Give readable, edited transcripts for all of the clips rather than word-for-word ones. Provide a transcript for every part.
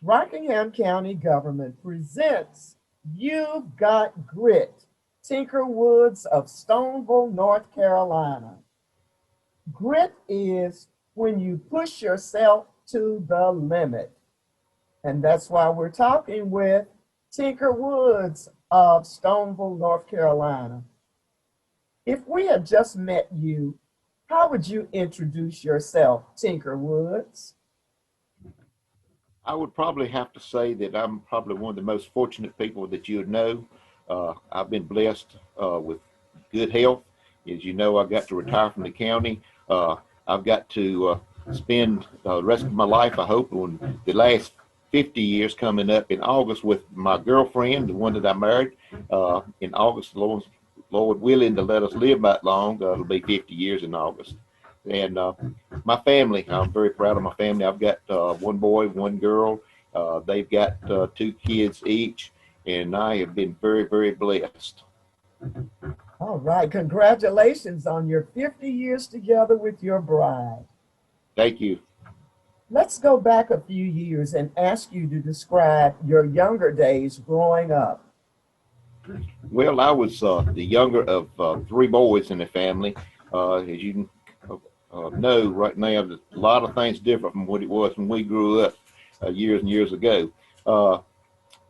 Rockingham County government presents You've Got Grit, Tinker Woods of Stoneville, North Carolina. Grit is when you push yourself to the limit. And that's why we're talking with Tinker Woods of Stoneville, North Carolina. If we had just met you, how would you introduce yourself, Tinker Woods? I would probably have to say that I'm probably one of the most fortunate people that you would know. I've been blessed with good health. As you know, I got to retire from the county. I've got to spend the rest of my life, I hope, on the last 50 years coming up in August with my girlfriend, the one that I married in August. Lord willing to let us live that long. It'll be 50 years in August. And my family, I'm very proud of my family. I've got one boy, one girl. They've got two kids each, and I have been very, very blessed. All right, congratulations on your 50 years together with your bride. Thank you. Let's go back a few years and ask you to describe your younger days growing up. Well, I was the younger of three boys in the family. As you know, right now, a lot of things different from what it was when we grew up years and years ago. Uh,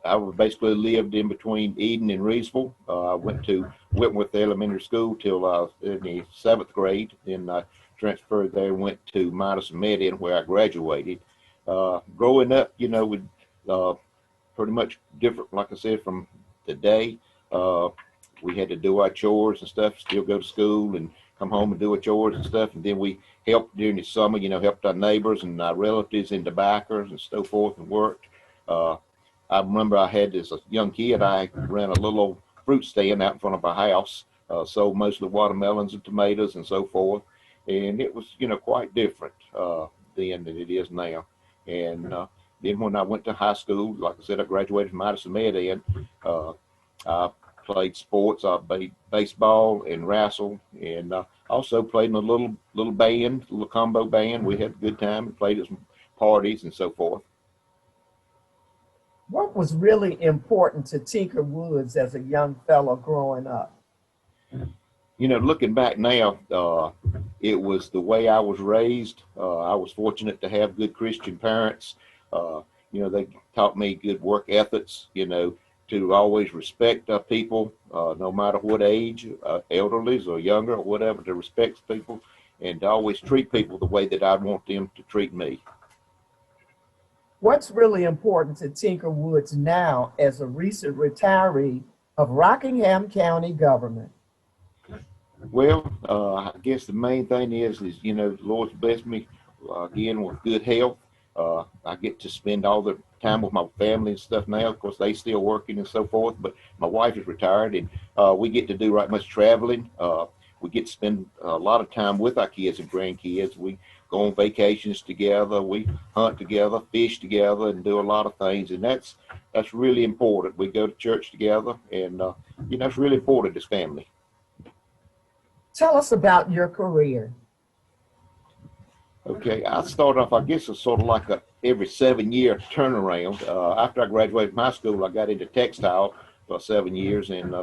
I basically lived in between Eden and Reesville. I went to Whitworth Elementary School till I was in the seventh grade. Then I transferred there and went to Madison Median where I graduated. Growing up, with uh, pretty much different, like I said, from today. Uh, we had to do our chores and stuff, still go to school and come home and do our chores and stuff. And then we helped during the summer, helped our neighbors and our relatives in the backers and so forth and worked. Uh, I remember I had as a young kid, I ran a little old fruit stand out in front of our house, sold mostly watermelons and tomatoes and so forth. And it was, quite different then than it is now. And then when I went to high school, like I said, I graduated from Madison Med. Uh, I played sports. I played baseball and wrestled, and also played in a little band, a little combo band. We had a good time and played at some parties and so forth. What was really important to Tinker Woods as a young fellow growing up? Looking back now, it was the way I was raised. I was fortunate to have good Christian parents. Uh, they taught me good work ethics, to always respect people, no matter what age, elderlies or younger or whatever, to respect people and to always treat people the way that I'd want them to treat me. What's really important to Tinker Woods now as a recent retiree of Rockingham County government? Well, I guess the main thing is the Lord's blessed me again with good health. I get to spend all the time with my family and stuff now. Of course, they still working and so forth, but my wife is retired, and we get to do right much traveling. We get to spend a lot of time with our kids and grandkids. We go on vacations together. We hunt together, fish together, and do a lot of things, and that's really important. We go to church together, and it's really important as family. Tell us about your career. Okay, I started off, I guess it's sort of like a every 7 year turnaround. After I graduated from high school, I got into textile for 7 years and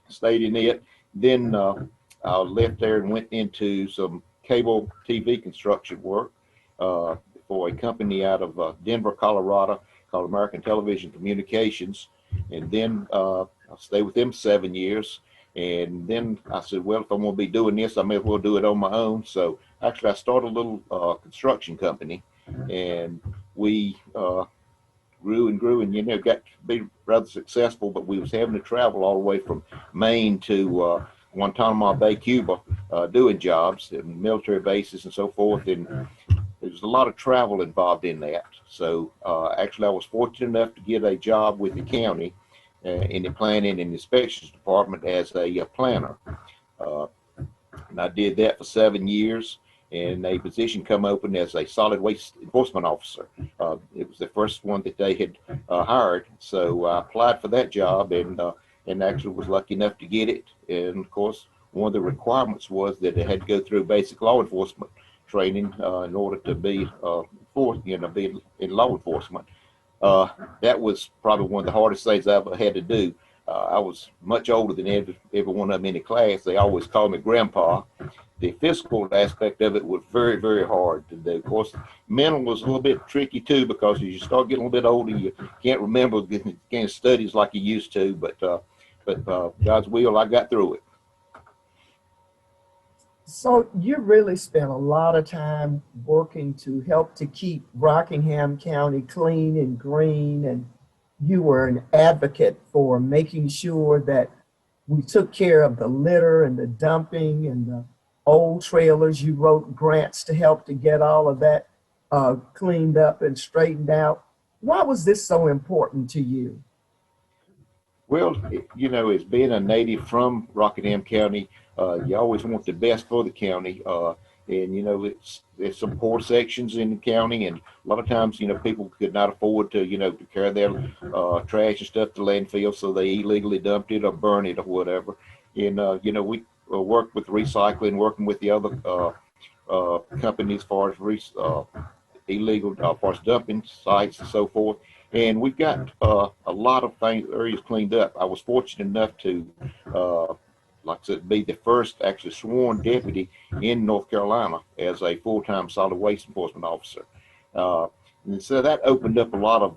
stayed in it. Then I left there and went into some cable TV construction work for a company out of Denver, Colorado called American Television Communications. And then I stayed with them 7 years. And then I said, well, if I'm going to be doing this, I may as well do it on my own. So actually, I started a little construction company, and we grew and grew, and got to be rather successful. But we was having to travel all the way from Maine to Guantanamo Bay, Cuba, doing jobs and military bases and so forth. And there was a lot of travel involved in that. So actually, I was fortunate enough to get a job with the county in the planning and inspections department as a planner. Uh, and I did that for 7 years, and a position come open as a solid waste enforcement officer. It was the first one that they had hired, so I applied for that job and actually was lucky enough to get it. And of course, one of the requirements was that it had to go through basic law enforcement training in order to be be in law enforcement. That was probably one of the hardest things I ever had to do. I was much older than every one of them in the class. They always called me Grandpa. The physical aspect of it was very, very hard to do. Of course, mental was a little bit tricky too, because as you start getting a little bit older, you can't remember getting studies like you used to. But God's will, I got through it. So you really spent a lot of time working to help to keep Rockingham County clean and green, and you were an advocate for making sure that we took care of the litter and the dumping and the old trailers. You wrote grants to help to get all of that cleaned up and straightened out. Why was this so important to you? Well, as being a native from Rockingham County, you always want the best for the county. And there's some poor sections in the county, and a lot of times, people could not afford to carry their trash and stuff to landfill, so they illegally dumped it or burned it or whatever. And we worked with recycling, working with the other companies as far as illegal, as far as dumping sites and so forth. And we've got a lot of areas cleaned up. I was fortunate enough to, like I said, be the first actually sworn deputy in North Carolina as a full-time solid waste enforcement officer. And so that opened up a lot of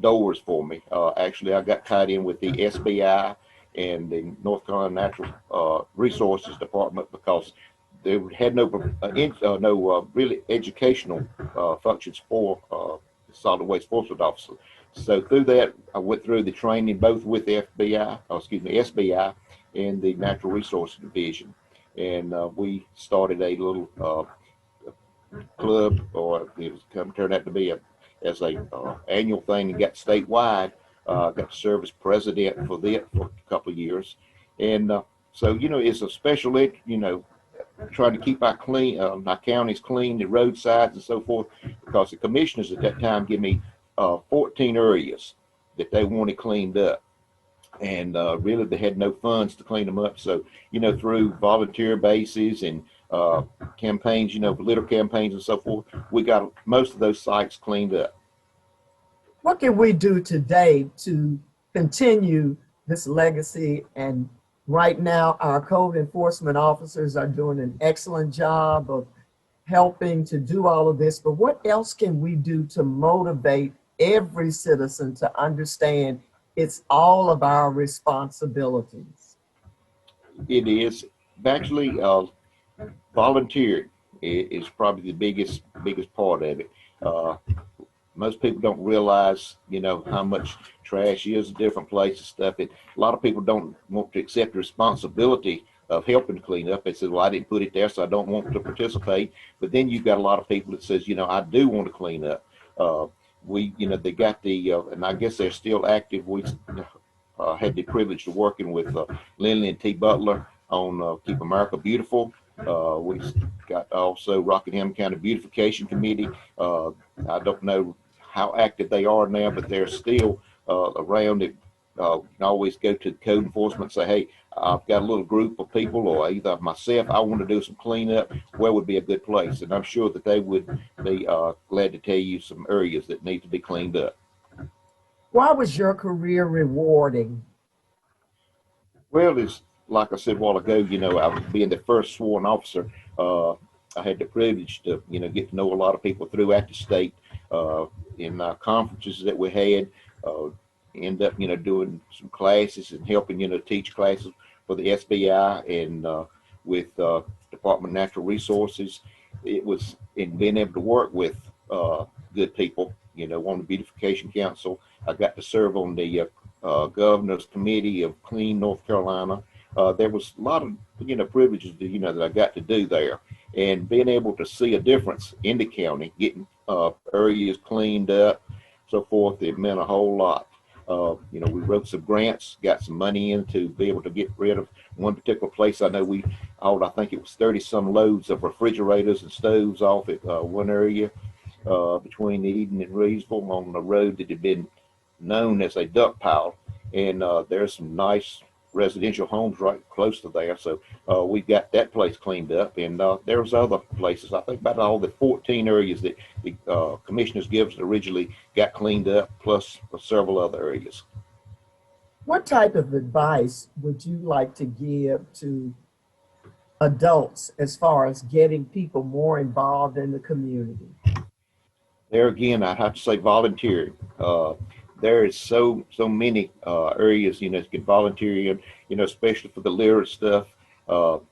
doors for me. Actually, I got tied in with the SBI and the North Carolina Natural Resources Department, because they had no really educational functions for solid waste enforcement officer. So through that, I went through the training both with the SBI and the Natural Resources Division. And we started a little club, or it was turned out to be as a annual thing, and got statewide. Got to serve as president for that for a couple of years. And so, it's a special, trying to keep our counties clean, the roadsides and so forth, because the commissioners at that time gave me 14 areas that they wanted cleaned up, and really they had no funds to clean them up. So through volunteer bases and campaigns, litter campaigns and so forth, we got most of those sites cleaned up. What can we do today to continue this legacy? And right now, our code enforcement officers are doing an excellent job of helping to do all of this. But what else can we do to motivate every citizen to understand it's all of our responsibilities? It is actually volunteering is probably the biggest part of it. Most people don't realize, how much trash is in different places, stuff. A lot of people don't want to accept the responsibility of helping to clean up. They say, well, I didn't put it there, so I don't want to participate. But then you've got a lot of people that says, I do want to clean up. They got and I guess they're still active. We had the privilege of working with Lindley and T. Butler on Keep America Beautiful. We got also Rockingham County Beautification Committee. I don't know how active they are now, but they're still around it. You can always go to code enforcement and say, hey, I've got a little group of people, or either myself, I want to do some cleanup. Where would be a good place? And I'm sure that they would be glad to tell you some areas that need to be cleaned up. Why was your career rewarding? Well, it's like I said a while ago, I was being the first sworn officer. I had the privilege to, get to know a lot of people throughout the state in conferences that we had. End up, doing some classes and helping, teach classes for the SBI and with Department of Natural Resources. It was in being able to work with good people, on the Beautification Council. I got to serve on the Governor's Committee of Clean North Carolina. There was a lot of, privileges that, that I got to do there, and being able to see a difference in the county, getting areas cleaned up, so forth. It meant a whole lot. We wrote some grants, got some money in to be able to get rid of one particular place. I know we hauled, I think it was 30 some loads of refrigerators and stoves off at one area between Eden and Reedsville on the road that had been known as a duck pile. And there's some nice residential homes right close to there. So we've got that place cleaned up, and there's other places. I think about all the 14 areas that the commissioners gives originally got cleaned up, plus several other areas. What type of advice would you like to give to adults as far as getting people more involved in the community? There again, I have to say volunteering. There is so many areas, that can volunteer in, especially for the litter stuff.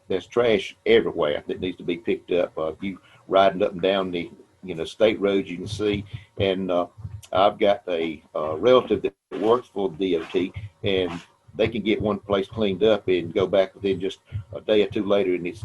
There's trash everywhere that needs to be picked up. You riding up and down the state roads, you can see. And I've got a relative that works for the DOT, and they can get one place cleaned up and go back within just a day or two later, and it's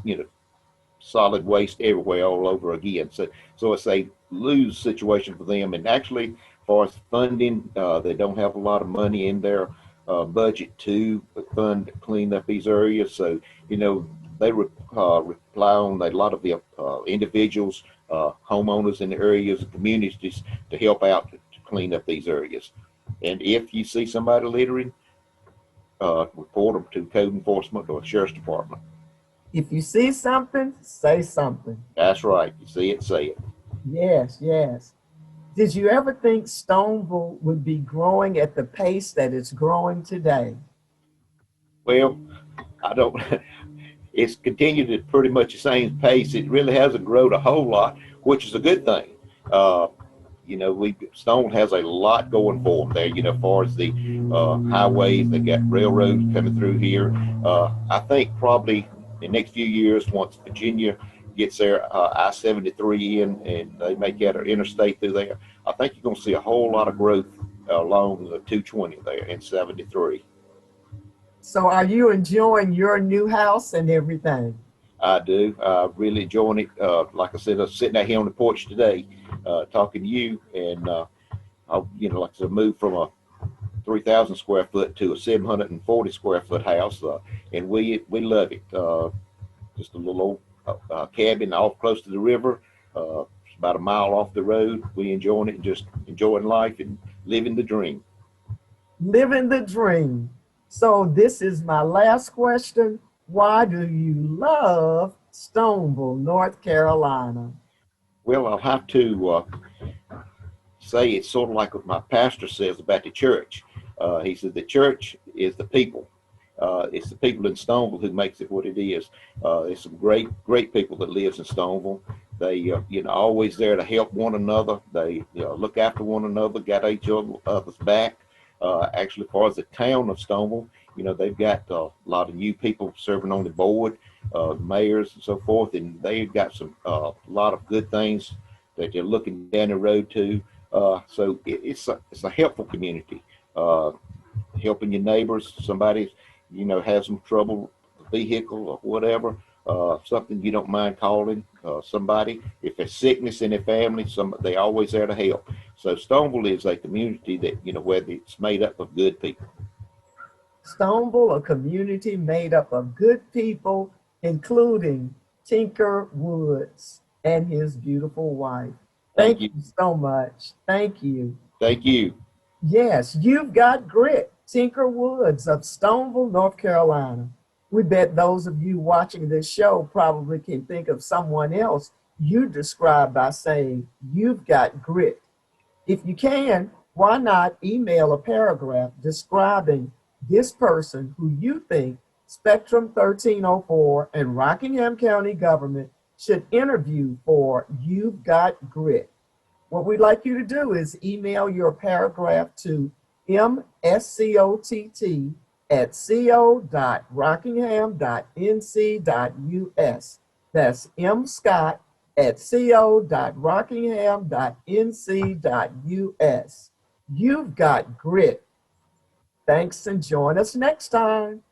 solid waste everywhere all over again. So it's a lose situation for them. And actually, as far as funding, they don't have a lot of money in their budget to fund clean up these areas. So they rely on a lot of the individuals, homeowners in the areas, and communities to help out to clean up these areas. And if you see somebody littering, report them to code enforcement or sheriff's department. If you see something, say something. That's right. You see it, say it. Yes, yes. Did you ever think Stoneville would be growing at the pace that it's growing today? Well, I don't. It's continued at pretty much the same pace. It really hasn't grown a whole lot, which is a good thing. Stone has a lot going for them there. As far as the highways, they got railroads coming through here. I think probably the next few years, once Virginia gets their I-73 in and they make that an interstate through there, I think you're going to see a whole lot of growth along the 220 there in 73. So are you enjoying your new house and everything? I do. Really enjoying it. Like I said, I'm sitting out here on the porch today talking to you, and like I said, moved from a 3,000 square foot to a 740 square foot house, and we love it. Just a little old cabin off close to the river. It's about a mile off the road. We enjoying it and just enjoying life and living the dream. Living the dream. So this is my last question. Why do you love Stoneville, North Carolina? Well, I'll have to say it's sort of like what my pastor says about the church. He said the church is the people. It's the people in Stoneville who makes it what it is. There's some great people that lives in Stoneville. They, always there to help one another. They look after one another, got each other's back. Actually, as far as the town of Stoneville, they've got a lot of new people serving on the board, mayors and so forth, and they've got some a lot of good things that they're looking down the road to. So it's a helpful community. Helping your neighbors, somebody has some trouble, vehicle or whatever, something you don't mind calling somebody. If there's sickness in their family, they always there to help. So Stoneville is a community that, where it's made up of good people. Stoneville, a community made up of good people, including Tinker Woods and his beautiful wife. Thank you so much. Thank you. Thank you. Yes, you've got grit. Tinker Woods of Stoneville, North Carolina. We bet those of you watching this show probably can think of someone else you describe by saying, you've got grit. If you can, why not email a paragraph describing this person who you think Spectrum 1304 and Rockingham County government should interview for You've Got Grit. What we'd like you to do is email your paragraph to mscott@co.rockingham.nc.us. That's mscott@co.rockingham.nc.us. You've got grit. Thanks, and join us next time.